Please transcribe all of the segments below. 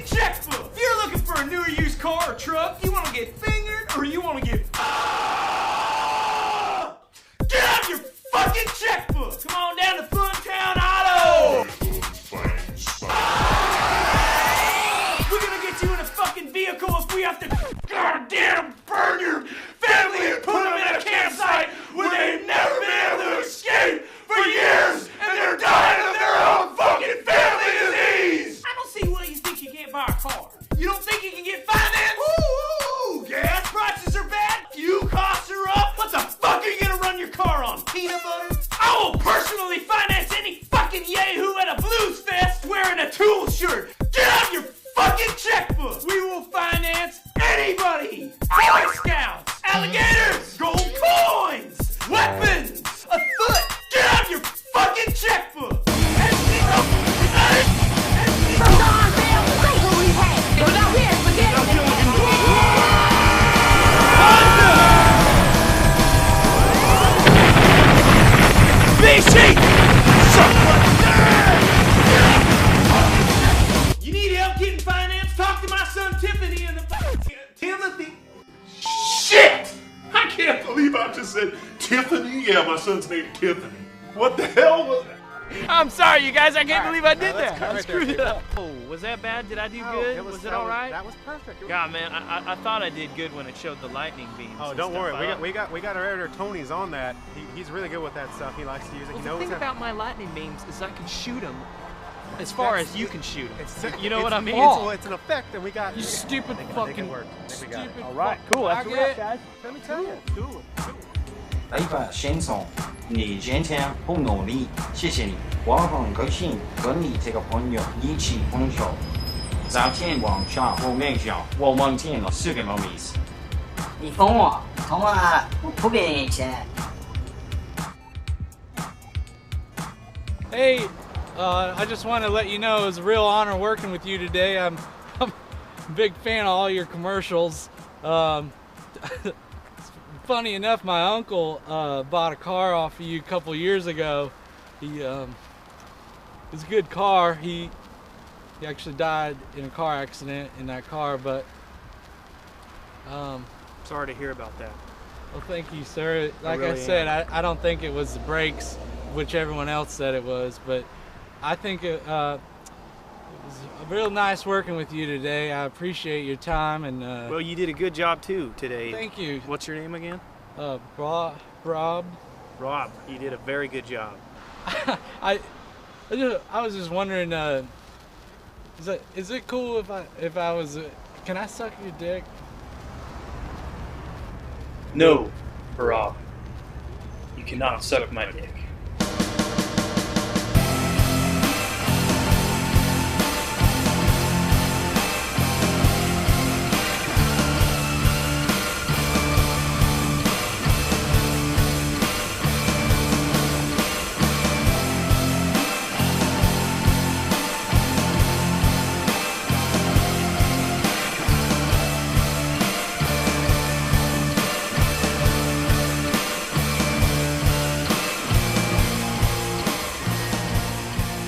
checkbook. If you're looking for a new or used car or truck, you want to get fingered or you want to get... Get out your fucking checkbook. Come on down to Funtown Auto. We're gonna get you in a fucking vehicle if we have to goddamn burn your family and put them in a campsite where they've never been able to escape for years and they're dying of their own fucking family disease! I don't see why you think you can't buy a car. You don't think you can get finance? Ooh, gas prices are bad, fuel costs are up. What the fuck are you gonna run your car on? Peanut butter? I will personally finance any fucking yahoo at a blues fest wearing a Tool shirt. Get out your fucking checkbook! We will finance anybody! Boy Scouts! Alligators! Gold coins! Weapons! A foot! Get out your fucking checkbook! BC! You need help getting finance? Talk to my son Tiffany in the... Timothy? Shit! I can't believe I just said Tiffany. Yeah, my son's named Tiffany. What the hell was that? I'm sorry, you guys. I can't believe I did that. I screwed it up. Oh, was that bad? Did I do good? Was it all right? That was perfect. God, man, I thought I did good when it showed the lightning beams. Oh, don't worry. We got our editor Tony's on that. He's really good with that stuff. He likes to use it. Well, he knows the thing how... about my lightning beams is I can shoot them as far as you can shoot them. You know what I mean? It's an effect, and we got... You stupid fucking... Stupid. All right, cool. That's what we got, guys. Let me tell you. Cool. 禮拜先生，你今天好努力，谢谢你。我很高兴跟你这个朋友一起分手。昨天晚上我梦想，我梦见了4个猫咪。你疯我？从来我不给你钱。 Hey, I just want to let you know it was a real honor working with you today. I'm a big fan of all your commercials. Funny enough, my uncle bought a car off of you a couple years ago. It was a good car. He actually died in a car accident in that car, but Sorry to hear about that. well, thank you, sir. Like really I said, I don't think it was the brakes, which everyone else said it was, but I think it was real nice working with you today. I appreciate your time and Well, you did a good job too today. thank you. What's your name again? Rob. Rob. You did a very good job. I was just wondering, is it cool if I was? Can I suck your dick? No, Rob. You cannot suck my dick.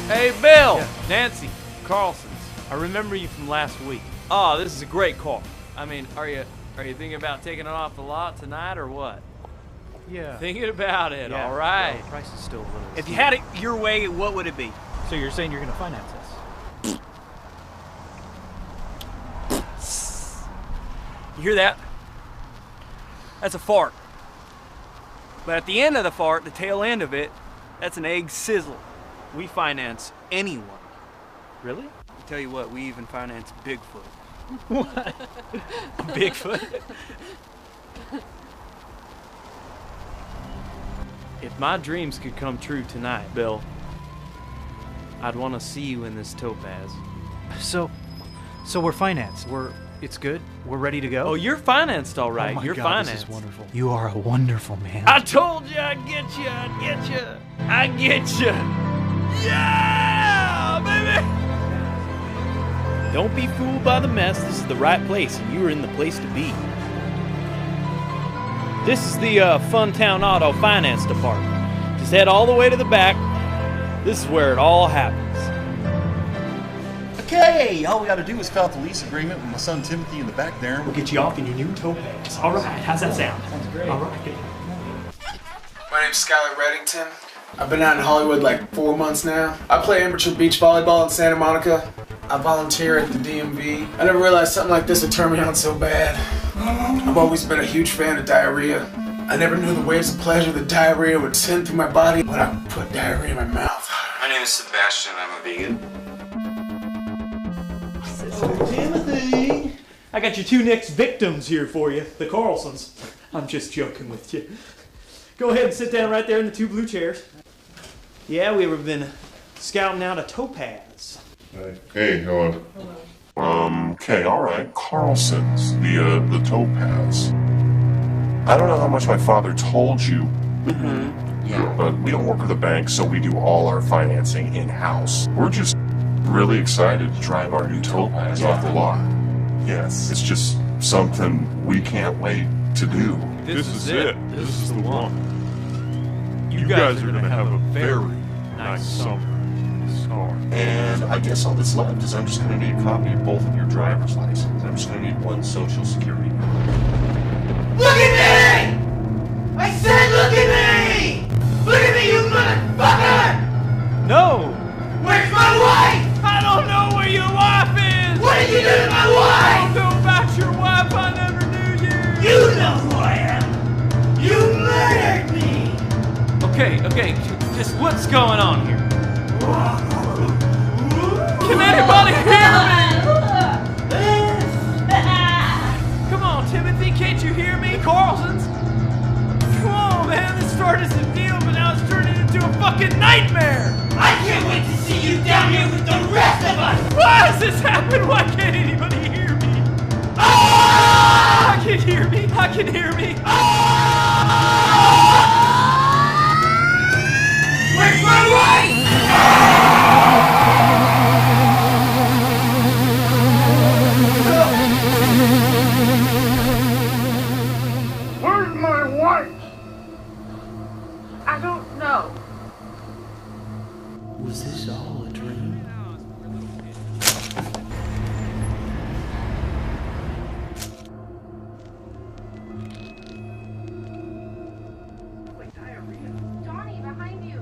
Hey, Bill! Yeah. Nancy, Carlson's. I remember you from last week. Oh, this is a great car. I mean, are you thinking about taking it off the lot tonight or what? Yeah. Thinking about it, Yeah. all right. Well, the price is still a little If you steep. had it your way, what would it be? So you're saying you're going to finance this? You hear that? That's a fart. But at the end of the fart, the tail end of it, that's an egg sizzle. We finance anyone. Really? I tell you what, we even finance Bigfoot. What? Bigfoot? If my dreams could come true tonight, Bill, I'd want to see you in this Topaz. So we're financed. It's good. We're ready to go. Oh, you're financed all right. Oh my You're God, financed. This is wonderful. You are a wonderful man. I told you I'd get you. I'd get you. I'd get you. Yeah, baby! Don't be fooled by the mess. This is the right place, and you are in the place to be. This is the Funtown Auto Finance Department. Just head all the way to the back. This is where it all happens. Okay, all we gotta do is fill out the lease agreement with my son Timothy in the back there. We'll get you off in your new Topaz. All right, how's that sound? Sounds great. All right. My name's Skylar Reddington. I've been out in Hollywood like 4 months now. I play amateur beach volleyball in Santa Monica. I volunteer at the DMV. I never realized something like this would turn me on so bad. I've always been a huge fan of diarrhea. I never knew the waves of pleasure that diarrhea would send through my body when I put diarrhea in my mouth. My name is Sebastian. I'm a vegan. Timothy! I got your 2 next victims here for you, the Carlsons. I'm just joking with you. Go ahead and sit down right there in the 2 blue chairs. Yeah, we've been scouting out a Topaz. Hey, hello. Okay, alright. Carlson's, the Topaz. I don't know how much my father told you. Yeah. But we don't work with a bank, so we do all our financing in-house. We're just really excited to drive our new Topaz off the lot. Yes, it's just something we can't wait to do. This is it. This is the one. You guys are gonna have a very nice summer in this car. And I guess all that's left is I'm just gonna need a copy of both of your driver's licenses. I'm just gonna need 1 social security number. Look at me! I said look at me! Look at me, you motherfucker! No! Where's my wife? I don't know where your wife is! What did you do to my wife? I don't know about your wife, I never knew you! You know who I am! You murdered me! Okay, just what's going on here? Can anybody hear me? Come on, Timothy, can't you hear me? Carlson's? Come on, man, this started as a deal, but now it's turning into a fucking nightmare! I can't wait to see you down here with the rest of us! Why has this happened? Why can't anybody hear me? Ah! I can hear me! I can hear me! Ah! Where's my wife? Where's my wife? I don't know. Was this all a dream? Johnny, behind you.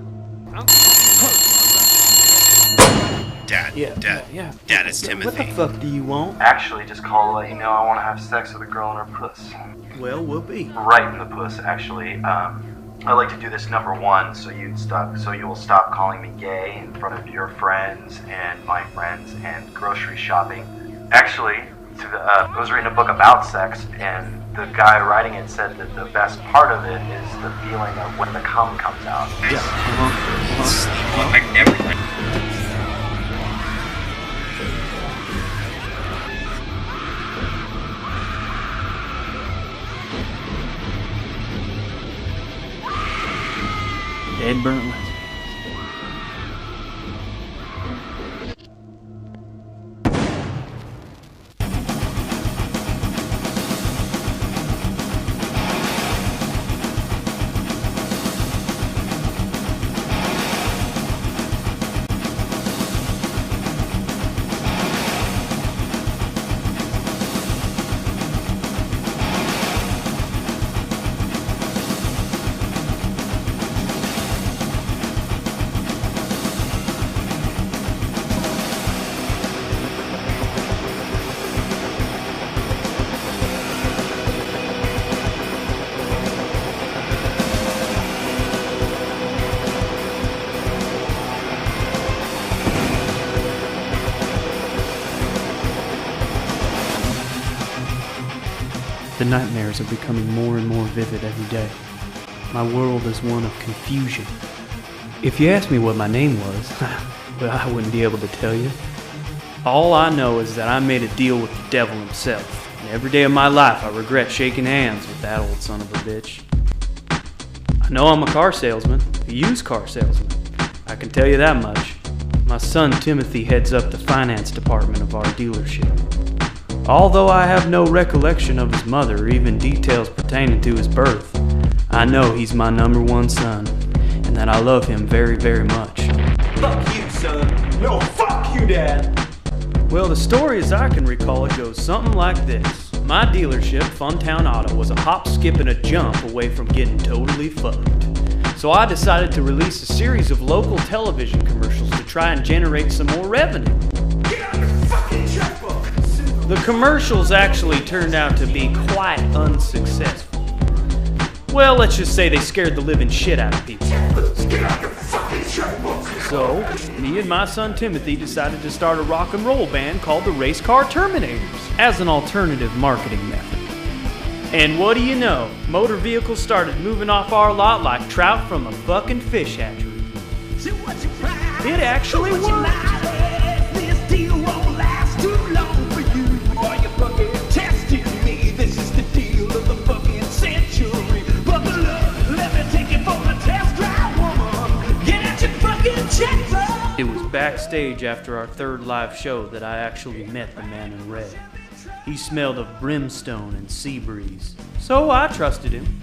Dad. Dad, it's Timothy. What the fuck do you want? Actually, just call to let you know I want to have sex with a girl in her puss. Well, we'll be. Right in the puss, actually. I like to do this number 1, so you will stop calling me gay in front of your friends and my friends and grocery shopping. Actually, I was reading a book about sex, and the guy writing it said that the best part of it is the feeling of when the cum comes out. Dead burnt lesbian. The nightmares are becoming more and more vivid every day. My world is one of confusion. If you asked me what my name was, well, I wouldn't be able to tell you. All I know is that I made a deal with the devil himself, and every day of my life I regret shaking hands with that old son of a bitch. I know I'm a car salesman, a used car salesman. I can tell you that much. My son Timothy heads up the finance department of our dealership. Although I have no recollection of his mother or even details pertaining to his birth, I know he's my #1 son, and that I love him very, very much. Fuck you, son. No, fuck you, Dad. Well, the story as I can recall it goes something like this. My dealership, Funtown Auto, was a hop, skip, and a jump away from getting totally fucked. So I decided to release a series of local television commercials to try and generate some more revenue. Get out your fucking checkbook! The commercials actually turned out to be quite unsuccessful. Well, let's just say they scared the living shit out of people. Get out your fucking checkbook! So, me and my son Timothy decided to start a rock and roll band called the Race Car Terminators as an alternative marketing method. And what do you know? Motor vehicles started moving off our lot like trout from a fucking fish hatchery. It actually worked. This deal won't last too long for you. Are you fucking testing me? This is the deal of the fucking century. Buckle up, let me take you for a test drive, woman. Get out your fucking checkbook. It was backstage after our third live show that I actually met the man in red. He smelled of brimstone and sea breeze, so I trusted him.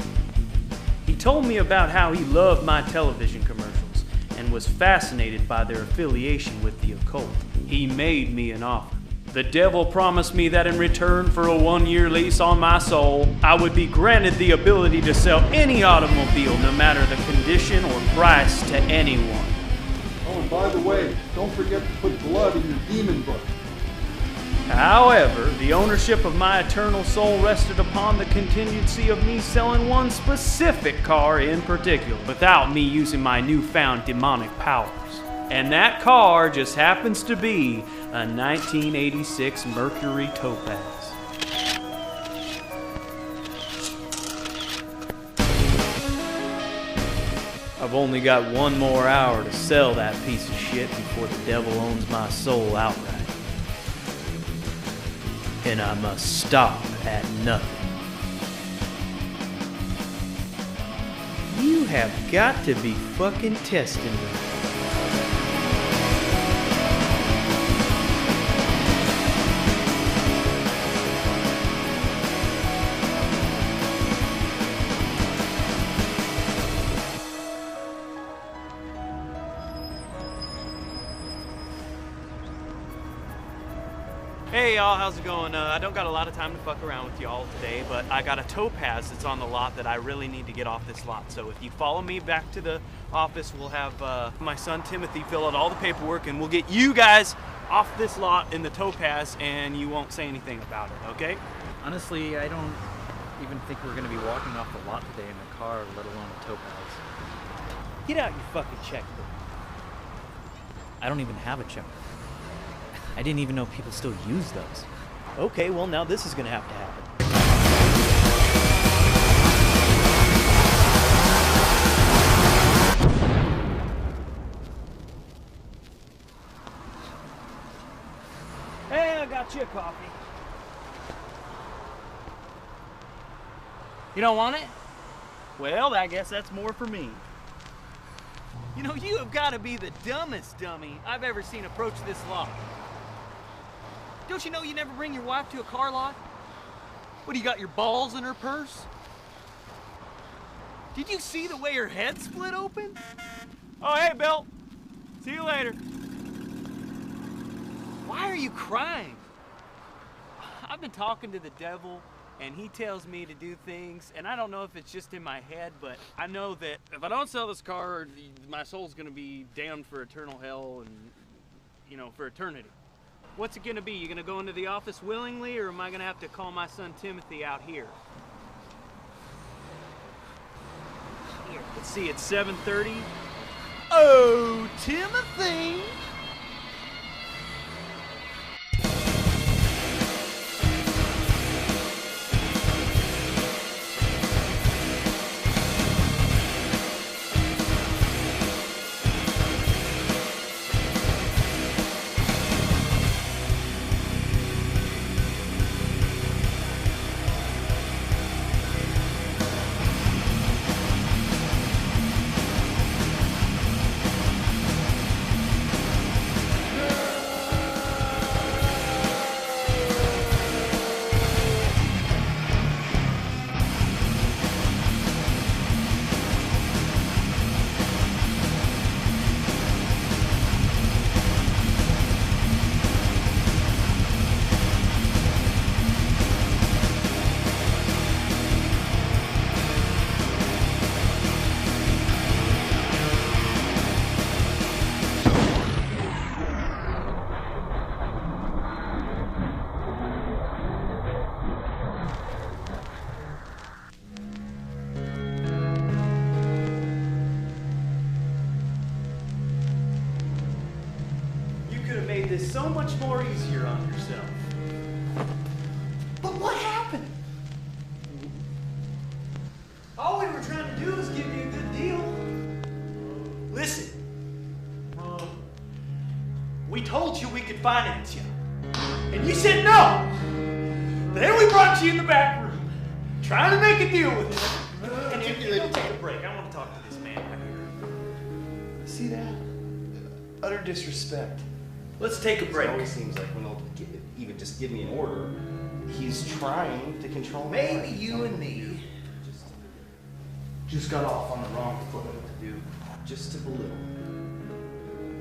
He told me about how he loved my television commercials and was fascinated by their affiliation with the occult. He made me an offer. The devil promised me that in return for a 1-year lease on my soul, I would be granted the ability to sell any automobile, no matter the condition or price, to anyone. Oh, by the way, don't forget to put blood in your demon book. However, the ownership of my eternal soul rested upon the contingency of me selling one specific car in particular, without me using my newfound demonic powers. And that car just happens to be a 1986 Mercury Topaz. I've only got one more hour to sell that piece of shit before the devil owns my soul outright. And I must stop at nothing. You have got to be fucking testing me. Hey y'all, how's it going? I don't got a lot of time to fuck around with y'all today, but I got a Topaz that's on the lot that I really need to get off this lot. So if you follow me back to the office, we'll have my son Timothy fill out all the paperwork and we'll get you guys off this lot in the Topaz and you won't say anything about it, okay? Honestly, I don't even think we're gonna be walking off the lot today in a car, let alone a Topaz. Get out your fucking checkbook. I don't even have a checkbook. I didn't even know people still use those. Okay, well now this is gonna have to happen. Hey, I got you a coffee. You don't want it? Well, I guess that's more for me. You know, you have got to be the dumbest dummy I've ever seen approach this lot. Don't you know you never bring your wife to a car lot? What, do you got your balls in her purse? Did you see the way her head split open? Oh, hey, Bill. See you later. Why are you crying? I've been talking to the devil, and he tells me to do things, and I don't know if it's just in my head, but I know that if I don't sell this car, my soul's gonna be damned for eternal hell and, you know, for eternity. What's it gonna be? You gonna go into the office willingly, or am I gonna have to call my son Timothy out here? Here, let's see, it's 7:30. Oh, Timothy! this so much more easier on yourself. But what happened? All we were trying to do was give you a good deal. Listen, we told you we could finance you, and you said no. Then we brought you in the back room, trying to make a deal with him. And if you don't take a break, I want to talk to this man right here. See that? Utter disrespect. Let's take a break. It always seems like when he'll even just give me an order, he's trying to control me. Maybe you and me just got off on the wrong foot. To do just to belittle.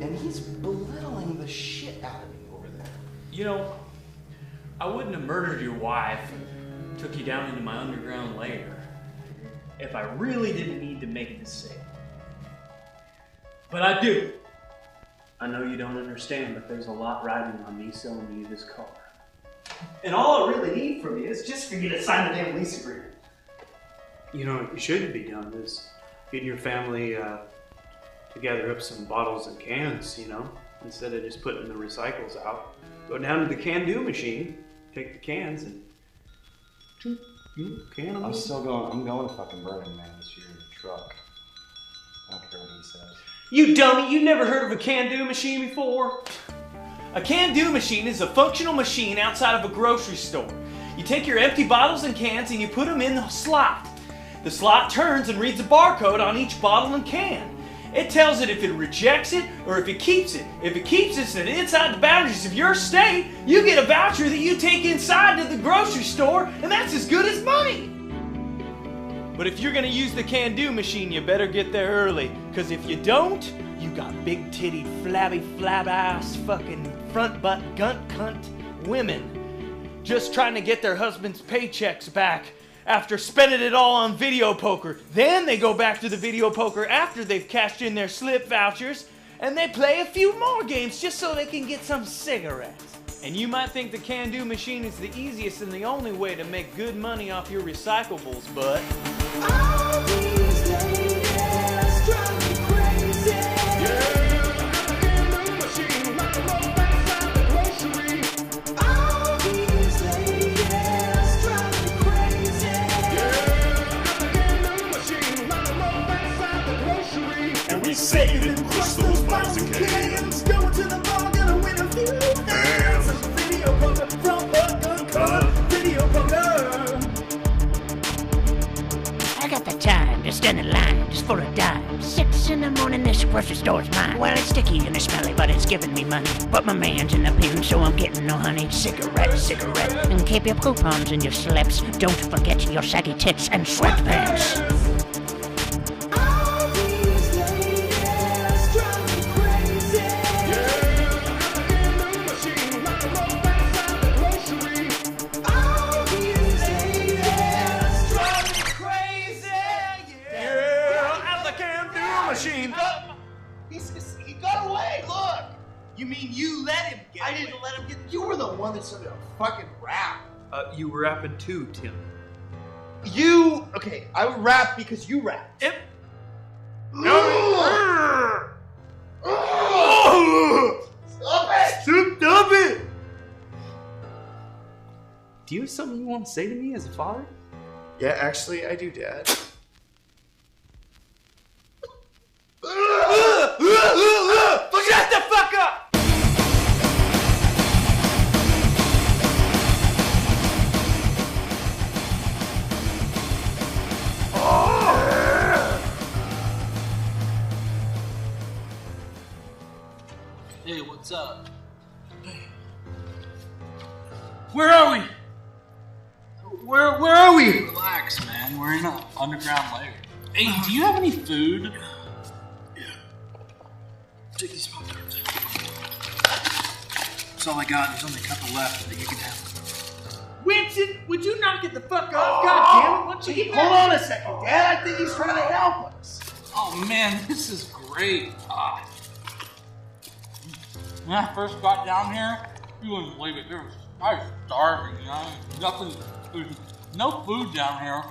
And he's belittling the shit out of me over there. You know, I wouldn't have murdered your wife and took you down into my underground lair if I really didn't need to make this sale. But I do. I know you don't understand, but there's a lot riding on me selling you this car. And all I really need from you is just for you to sign the damn lease agreement. You know what you should be doing is getting your family to gather up some bottles and cans, you know, instead of just putting the recycles out. Go down to the can-do machine, take the cans, and can them. I'm still going. I'm going to fucking Burning Man this year in the truck. I don't care what he says. You dummy, you never heard of a can-do machine before? A can-do machine is a functional machine outside of a grocery store. You take your empty bottles and cans and you put them in the slot. The slot turns and reads a barcode on each bottle and can. It tells it if it rejects it or if it keeps it. If it keeps it and inside the boundaries of your state, you get a voucher that you take inside to the grocery store, and that's as good as money. But if you're gonna use the can-do machine, you better get there early, because if you don't, you got big-titted, flabby, flab-ass, fucking front-butt, gunt-cunt women just trying to get their husband's paychecks back after spending it all on video poker. Then they go back to the video poker after they've cashed in their slip vouchers, and they play a few more games just so they can get some cigarettes. And you might think the can-do machine is the easiest and the only way to make good money off your recyclables, but all these ladies drive me crazy. Saving crystals, bottles and cans. Going to the bar, gonna win a few hands. Video poker, front butt, gun cut, video poker. I got the time to stand in line just for a dime. 6 in the morning, this grocery store's mine. Well, it's sticky and it's smelly, but it's giving me money. But my man's in the pen, so I'm getting no honey. Cigarette, cigarette, and keep your coupons in your slips. Don't forget your saggy tits and sweatpants. He got away, look! You mean you let him get I didn't let him get. You were the one that started a fucking rap. You were rapping too, Tim. You, okay, I would rap because you rap. Yep. Stop it! Stop it! Do you have something you want to say to me as a father? Yeah, actually, I do, Dad. Shut the fuck up! Hey, what's up? Where are we? Where are we? Relax, man. We're in an underground lair. Hey, do you have any food? Take these Pop-Tarts. That's all I got. There's only a couple left that you can have. Winston, would you knock it the fuck off? God damn it, why don't you get Hold on a second, Dad. I think he's trying to help us. Oh man, this is great. When I first got down here, you wouldn't believe it. I was starving, you know. There's no food down here.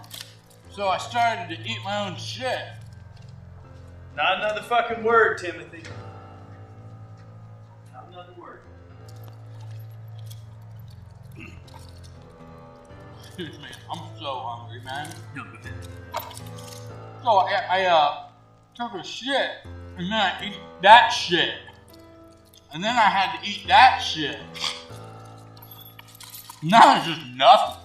So I started to eat my own shit. Not another fucking word, Timothy. Now another word. Excuse me, I'm so hungry, man. No, go ahead. So I took a shit, and then I ate that shit. And then I had to eat that shit. Now it's just nothing.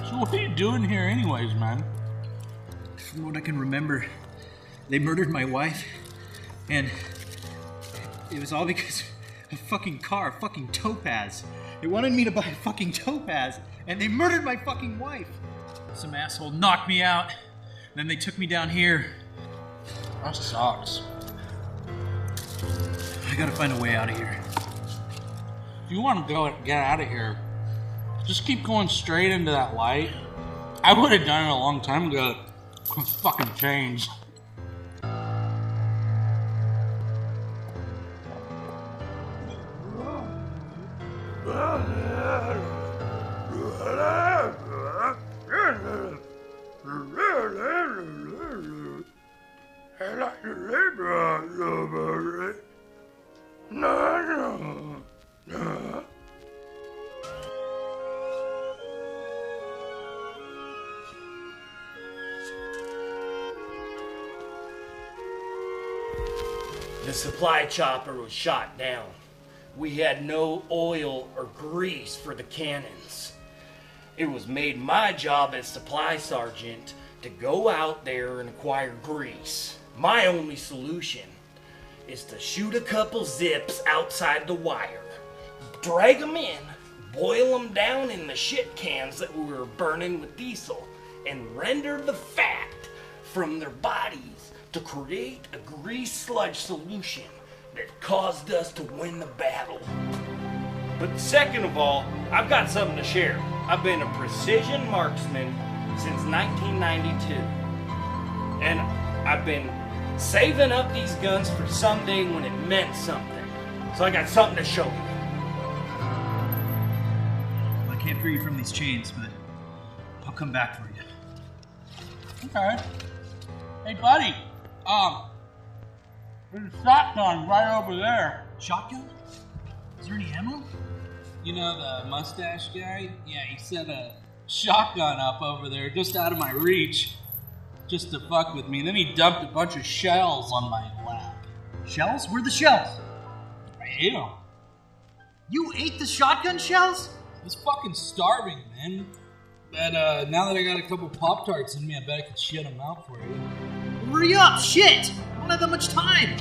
So what are you doing here anyways, man? From what I can remember, they murdered my wife, and it was all because of a fucking car, a fucking Topaz. They wanted me to buy a fucking Topaz, and they murdered my fucking wife. Some asshole knocked me out, and then they took me down here. That sucks. I gotta find a way out of here. If you want to get out of here, just keep going straight into that light. I would have done it a long time ago. It's fucking changed. The supply chopper was shot down. We had no oil or grease for the cannons. It was made my job as supply sergeant to go out there and acquire grease. My only solution is to shoot a couple zips outside the wire, drag them in, boil them down in the shit cans that we were burning with diesel, and render the fat from their bodies to create a grease sludge solution that caused us to win the battle. But second of all, I've got something to share. I've been a precision marksman since 1992. And I've been saving up these guns for someday when it meant something. So I got something to show you. I can't free you from these chains, but I'll come back for you. Okay. Hey, buddy. There's a shotgun right over there. Shotgun? Is there any ammo? You know the mustache guy? Yeah, he set a shotgun up over there just out of my reach just to fuck with me. And then he dumped a bunch of shells on my lap. Shells? Where are the shells? I ate them. You ate the shotgun shells? I was fucking starving, man. But now that I got a couple Pop-Tarts in me, I bet I could shit them out for you. Hurry up! Shit! I don't have that much time!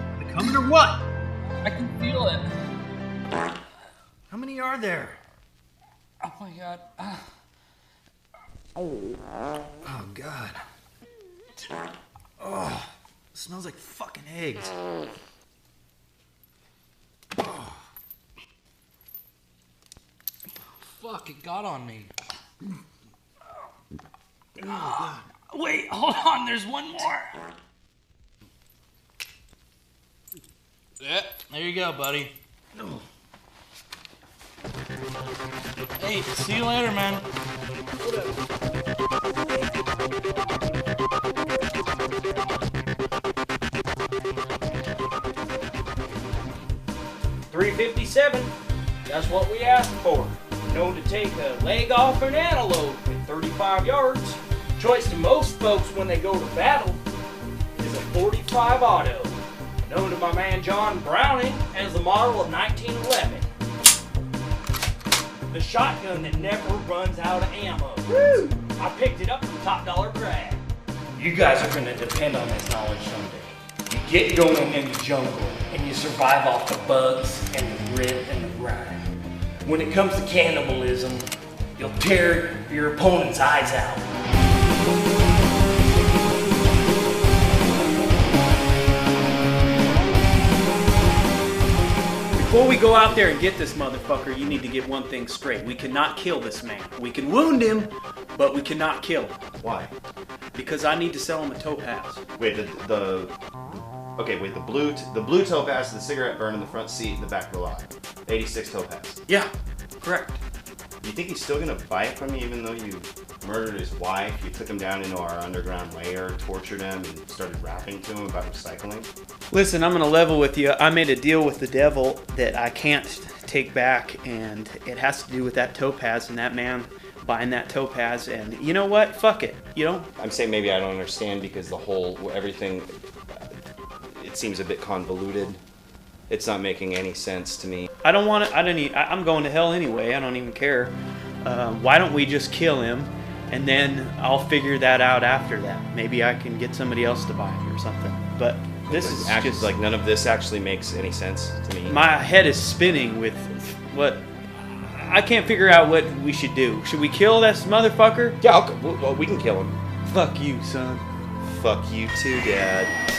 Are they coming or what? I can feel it. How many are there? Oh my god. Oh god. Oh, it smells like fucking eggs. Oh. Fuck, it got on me. Oh god. Wait, hold on, there's one more. Yeah, there you go, buddy. No. Hey, see you later, man. .357. That's what we asked for. Known to take a leg off an antelope at 35 yards. Choice to most folks when they go to battle is a 45 auto. Known to my man John Browning as the model of 1911. The shotgun that never runs out of ammo. Woo! I picked it up from Top Dollar Brad. You guys are gonna depend on this knowledge someday. You get going in the jungle and you survive off the bugs and the grit and the grind. When it comes to cannibalism, you'll tear your opponent's eyes out. Before we go out there and get this motherfucker, you need to get one thing straight. We cannot kill this man. We can wound him, but we cannot kill him. Why? Because I need to sell him a Topaz. Wait, the blue Topaz, the cigarette burn in the front seat, in the back of the lot. 86 Topaz. Yeah, correct. You think he's still gonna buy it from you even though you murdered his wife? You took him down into our underground lair, tortured him, and started rapping to him about recycling? Listen, I'm gonna level with you. I made a deal with the devil that I can't take back, and it has to do with that topaz and that man buying that topaz. And you know what? Fuck it. You know? I'm saying maybe I don't understand because the whole, everything, it seems a bit convoluted. It's not making any sense to me. I don't want to, I'm going to hell anyway. I don't even care. Why don't we just kill him, and then I'll figure that out after that. Maybe I can get somebody else to buy it or something. But this is just like none of this actually makes any sense to me. My head is spinning with what I can't figure out what we should do. Should we kill this motherfucker? Yeah, well, we can kill him. Fuck you, son. Fuck you too, Dad.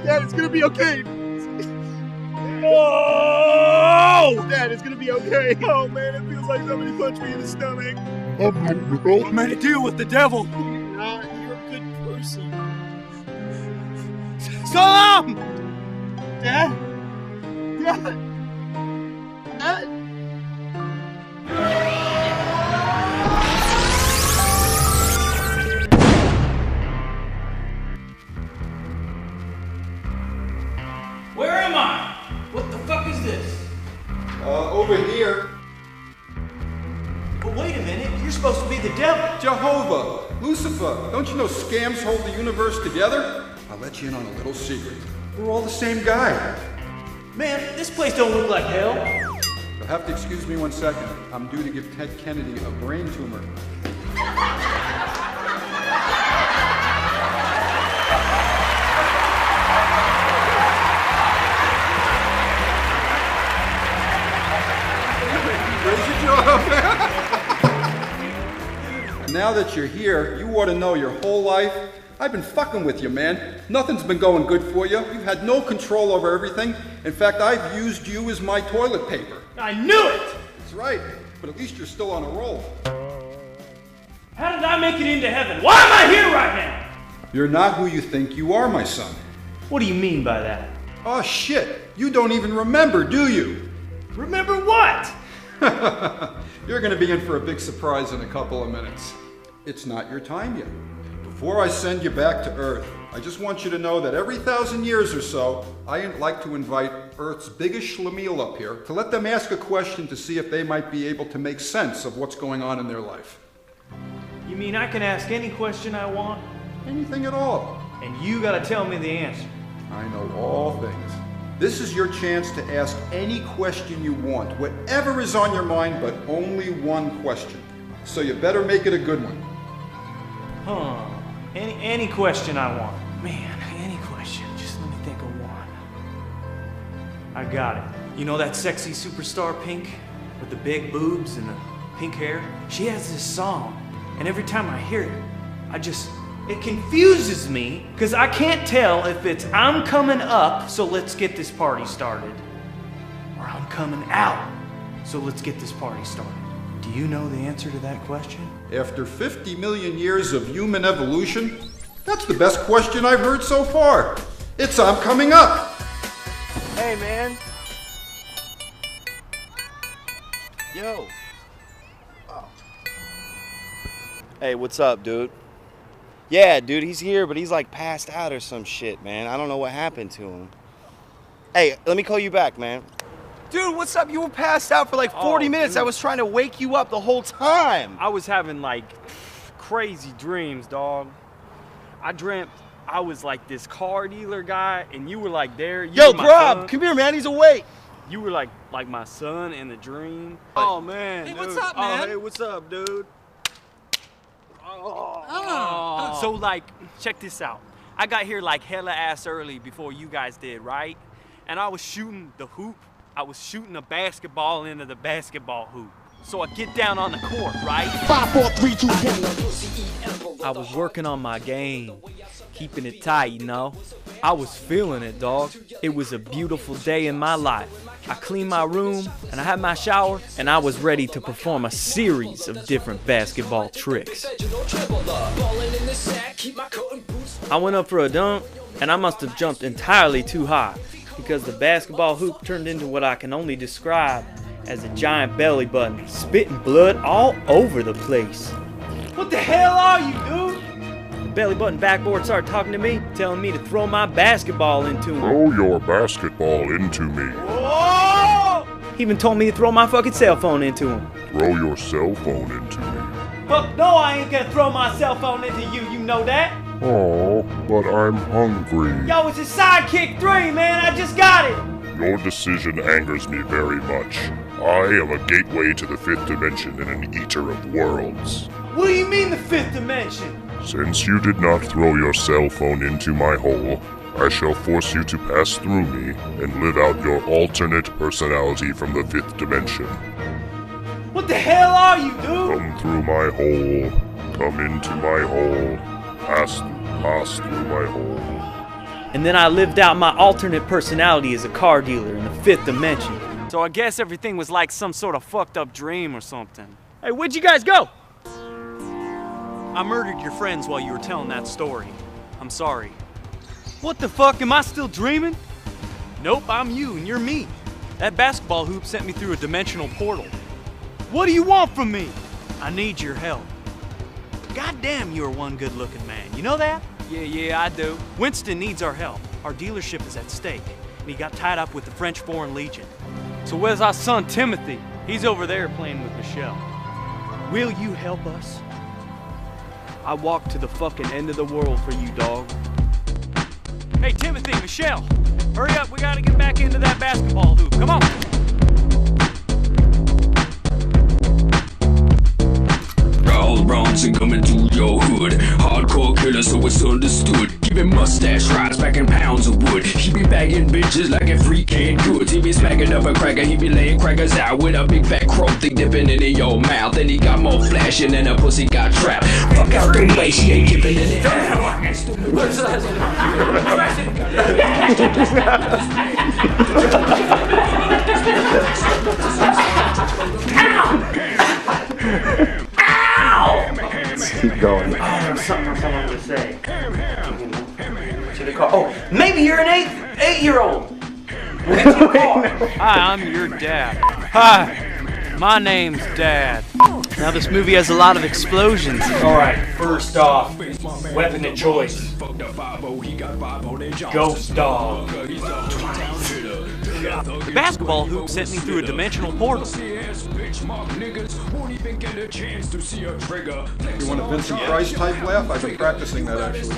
Dad, it's gonna be okay. Oh! Dad, it's gonna be okay. Oh man, it feels like somebody punched me in the stomach. I made a deal with the devil. You're not. You're a good person. Salam! Dad? Dad? Dad? Where am I? What the fuck is this? Over here. But wait a minute, you're supposed to be the devil. Jehovah, Lucifer, don't you know scams hold the universe together? I'll let you in on a little secret. We're all the same guy. Man, this place don't look like hell. You'll have to excuse me 1 second. I'm due to give Ted Kennedy a brain tumor. Now that you're here, you ought to know your whole life, I've been fucking with you, man. Nothing's been going good for you. You've had no control over everything. In fact, I've used you as my toilet paper. I knew it! That's right, but at least you're still on a roll. How did I make it into heaven? Why am I here right now? You're not who you think you are, my son. What do you mean by that? Oh shit, you don't even remember, do you? Remember what? You're gonna be in for a big surprise in a couple of minutes. It's not your time yet. Before I send you back to Earth, I just want you to know that every 1,000 years or so, I like to invite Earth's biggest schlemiel up here to let them ask a question to see if they might be able to make sense of what's going on in their life. You mean I can ask any question I want? Anything at all. And you gotta tell me the answer. I know all things. This is your chance to ask any question you want, whatever is on your mind, but only one question. So you better make it a good one. Huh. Any question I want. Man, any question. Just let me think of one. I got it. You know that sexy superstar Pink? with the big boobs and the pink hair. She has this song, and every time I hear it, it confuses me, because I can't tell if it's I'm coming up, so let's get this party started, or I'm coming out, so let's get this party started. Do you know the answer to that question? After 50 million years of human evolution, that's the best question I've heard so far. It's I'm coming up. Hey, man. Yo. Oh. Hey, what's up, dude? Yeah, dude, he's here, but he's like passed out or some shit, man. I don't know what happened to him. Hey, let me call you back, man. Dude, what's up? You were passed out for like 40 minutes. Dude. I was trying to wake you up the whole time. I was having like crazy dreams, dog. I dreamt I was like this car dealer guy, and you were like there. Yo, Grob, come here, man. He's awake. You were like my son in the dream. Oh, man. Hey, dude. what's up, man? Oh, hey, what's up, dude? So, like, check this out. I got here like hella ass early before you guys did, right? And I was shooting the hoop. I was shooting a basketball into the basketball hoop. So I get down on the court, right? 5, 4, 3, 2, 1. I was working on my game, keeping it tight, you know? I was feeling it, dog. It was a beautiful day in my life. I cleaned my room, and I had my shower, and I was ready to perform a series of different basketball tricks. I went up for a dunk, and I must have jumped entirely too high, because the basketball hoop turned into what I can only describe as a giant belly button, spitting blood all over the place. What the hell are you, dude? The belly button backboard started talking to me, telling me to throw my basketball into him. Throw your basketball into me. Whoa! He even told me to throw my fucking cell phone into him. Throw your cell phone into me. Fuck no, I ain't gonna throw my cell phone into you, you know that? Oh, but I'm hungry. Yo, it's a sidekick 3, man, I just got it! Your decision angers me very much. I am a gateway to the 5th dimension and an eater of worlds. What do you mean the 5th dimension? Since you did not throw your cell phone into my hole, I shall force you to pass through me and live out your alternate personality from the 5th dimension. What the hell are you, dude? Come through my hole. Come into my hole. Pass through my hole. And then I lived out my alternate personality as a car dealer in the 5th dimension. So I guess everything was like some sort of fucked up dream or something. Hey, where'd you guys go? I murdered your friends while you were telling that story. I'm sorry. What the fuck, am I still dreaming? Nope, I'm you and you're me. That basketball hoop sent me through a dimensional portal. What do you want from me? I need your help. Goddamn, you're one good-looking man. You know that? Yeah, I do. Winston needs our help. Our dealership is at stake, and he got tied up with the French Foreign Legion. So where's our son, Timothy? He's over there playing with Michelle. Will you help us? I walked to the fucking end of the world for you, dog. Hey, Timothy, Michelle, hurry up. We gotta get back into that basketball hoop. Come on. All Bronson coming through your hood. Hardcore killer, so it's understood. Keeping mustache rides, packing pounds of wood. He be bagging bitches like a freak and goods. He be smacking up a cracker, he be laying crackers out with a big fat croak thing dipping it in your mouth. And he got more flashing than a pussy got trapped. Fuck out the way, she ain't giving it out. Keep going. Something I wanted to say. To the car. Oh, maybe you're an 8-year-old. We'll get to the car. Hi, I'm your dad. Hi, my name's Dad. Now this movie has a lot of explosions. Alright, first off, weapon of choice. Ghost dog. The basketball hoop sent me through a dimensional portal. You want a Vincent Price type laugh? I've been practicing that actually.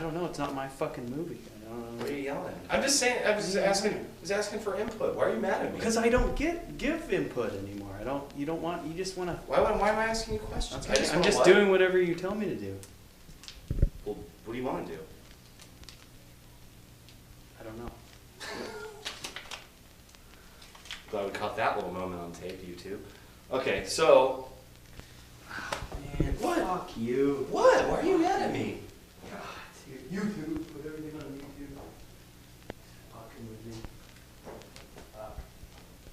don't know. It's not my fucking movie. I don't know. What are you yelling at me? I'm just saying. I was just asking for input. Why are you mad at me? Because I don't give input anymore. You don't want. You just want to. Why am I asking you questions? Okay. I'm just doing whatever you tell me to do. Well, what do you want to do? I don't know. Glad we caught that little moment on tape, you two. Okay, so. Man, what? Fuck you. What? Why are you mad at me? God, YouTube. Put everything on YouTube. Fucking with me.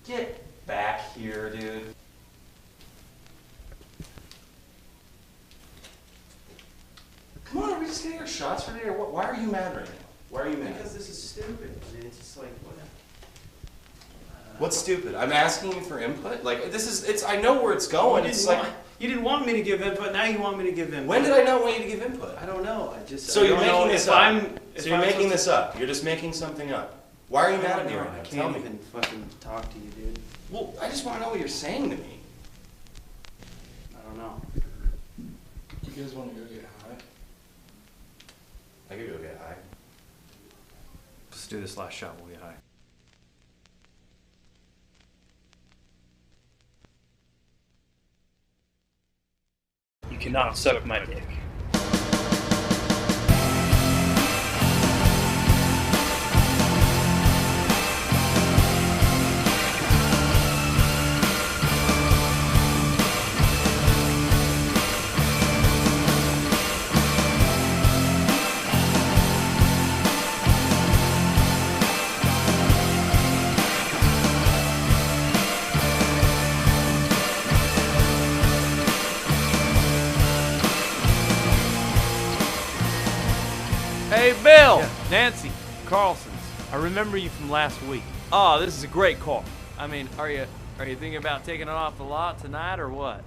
Get back here, dude. Come on, are we just getting our shots for today, or what? Why are you mad right now? Why are you mad? Because this is stupid. I mean, it's just like, what? What's stupid? I'm asking you for input? Like, this is, it's, I know where it's going. You didn't want me to give input, now you want me to give input. When did I not want you to give input? I don't know. So you're making this up. So you're making this up. You're just making something up. Why are you mad at me right now? I can't even fucking talk to you, dude. Well, I just want to know what you're saying to me. I don't know. You guys want to go get high? I could go get high. Let's do this last shot, we'll get high. You cannot suck my dick. Hey, Bill! Yeah. Nancy, Carlson's. I remember you from last week. Oh, this is a great car. I mean, are you thinking about taking it off the lot tonight or what?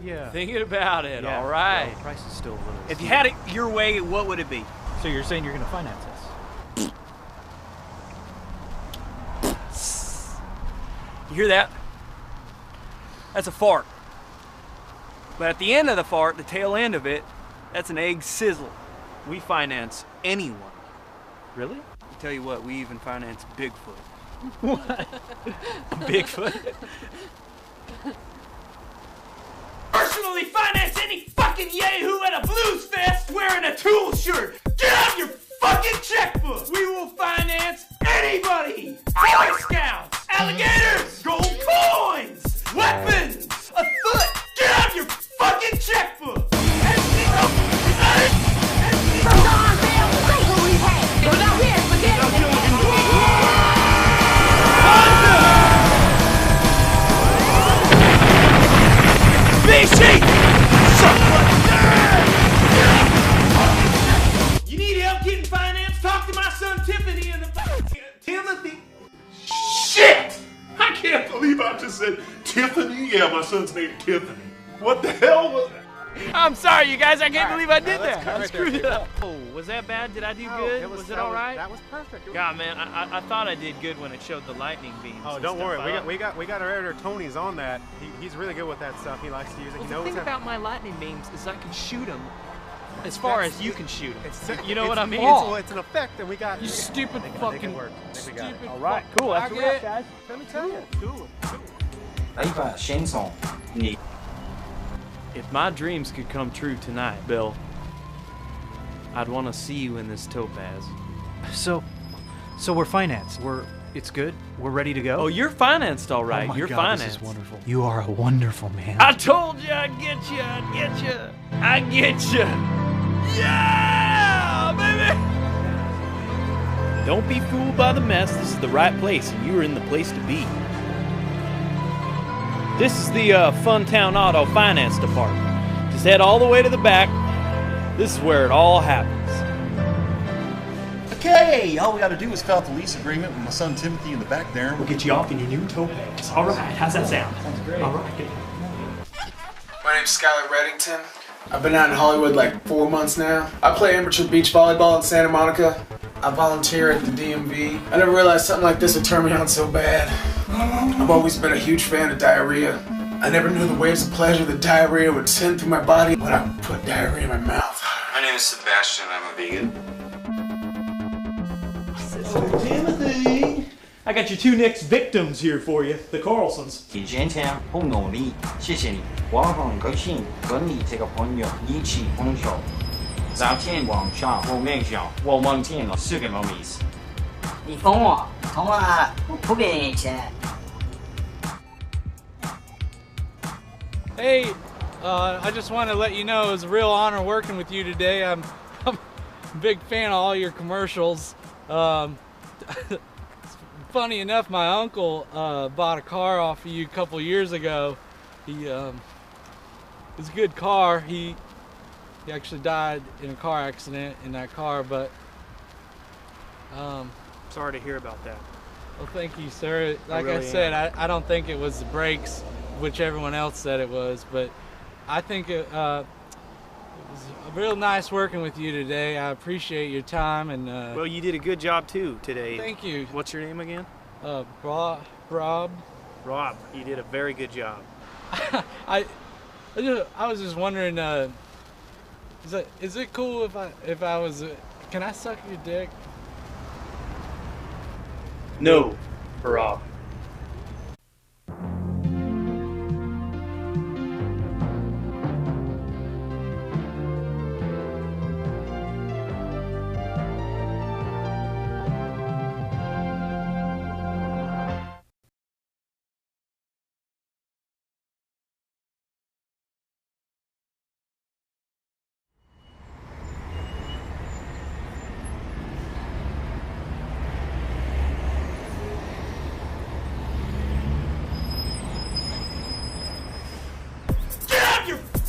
Yeah. Thinking about it, all right. Well, the price is still a little If you had it your way, what would it be? So you're saying you're going to finance us? You hear that? That's a fart. But at the end of the fart, the tail end of it, that's an egg sizzle. We finance anyone. Really? I tell you what, we even finance Bigfoot. What? Bigfoot? Personally finance any fucking yahoo at a blues fest wearing a Tool shirt. Get out your fucking checkbook. We will finance anybody. Boy Scouts, alligators, gold coins, weapons, a foot. Get out your fucking checkbook. You need help getting finance? Talk to my son Tiffany and Timothy. Shit! I can't believe I just said Tiffany. Yeah, my son's named Tiffany. What the hell was that? I'm sorry, you guys. I can't believe I did let's that. cut I right screwed there. it up. Oh, was that bad? Did I do good? Was it all right? That was perfect. God, man, I thought I did good when it showed the lightning beams. Oh, and don't stuff. worry. We got our editor Tony's on that. He's really good with that stuff. He likes to use it. Well, He knows the thing how- about my lightning beams is I can shoot them as far as you can shoot them. You know what I mean? It's an effect, and we got. You stupid fucking. work. I think we got it. All right, cool. That's what a wrap, guys. Let me tell you. Cool. If my dreams could come true tonight, Bill, I'd want to see you in this Topaz. So we're financed. It's good. We're ready to go. Oh, you're financed, all right. Oh my You're God, financed. This is wonderful. You are a wonderful man. I told you I'd get you. I'd get you. I'd get you. Yeah, baby. Don't be fooled by the mess. This is the right place, and you are in the place to be. This is the Funtown Auto Finance Department. Just head all the way to the back. This is where it all happens. Okay, all we gotta do is fill out the lease agreement with my son Timothy in the back there. We'll get you off in your new Topaz. All right, how's that sound? Sounds great. All right. My name's Skylar Reddington. I've been out in Hollywood like 4 months now. I play amateur beach volleyball in Santa Monica. I volunteer at the DMV. I never realized something like this would turn me on so bad. I've always been a huge fan of diarrhea. I never knew the waves of pleasure that diarrhea would send through my body when I put diarrhea in my mouth. My name is is Sebastian. I'm a vegan. Timothy! I got your two next victims here for you, the Carlsons. 你今天不努力，谢谢你。我很高兴跟你这个朋友一起分手。昨天晚上我梦想我梦见了4个猫咪。你疯了？从来不给你钱。 Hey, I just want to let you know it was a real honor working with you today. I'm a big fan of all your commercials. Funny enough, my uncle bought a car off of you a couple years ago. He it was a good car. He actually died in a car accident in that car, but sorry to hear about that. Well, thank you, sir. Like really I said, I don't think it was the brakes, which everyone else said it was, but I think it was real nice working with you today. I appreciate your time and. Well, you did a good job too today. Thank you. What's your name again? Rob. Rob, you did a very good job. I was just wondering, is it cool if I was? Can I suck your dick? No, Rob.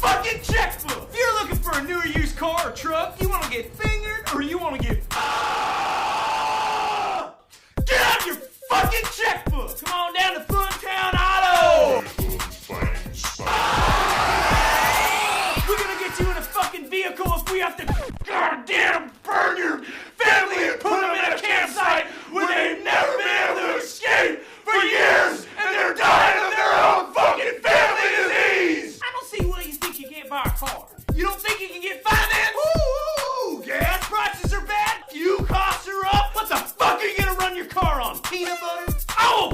Fucking checkbook! If you're looking for a new or used car or truck, you want to get fingered or you want to get... Get out your fucking checkbook! Come on down to Funtown Auto! We're gonna get you in a fucking vehicle if we have to goddamn burn your family and put them in a campsite where they've never been able to escape for years and they're dying of their own fucking family disease! I don't see why you think you can't buy a car. You don't think you can get finance? Ooh, gas prices are bad. Fuel costs are up. What the fuck are you gonna run your car on? Peanut butter? Oh!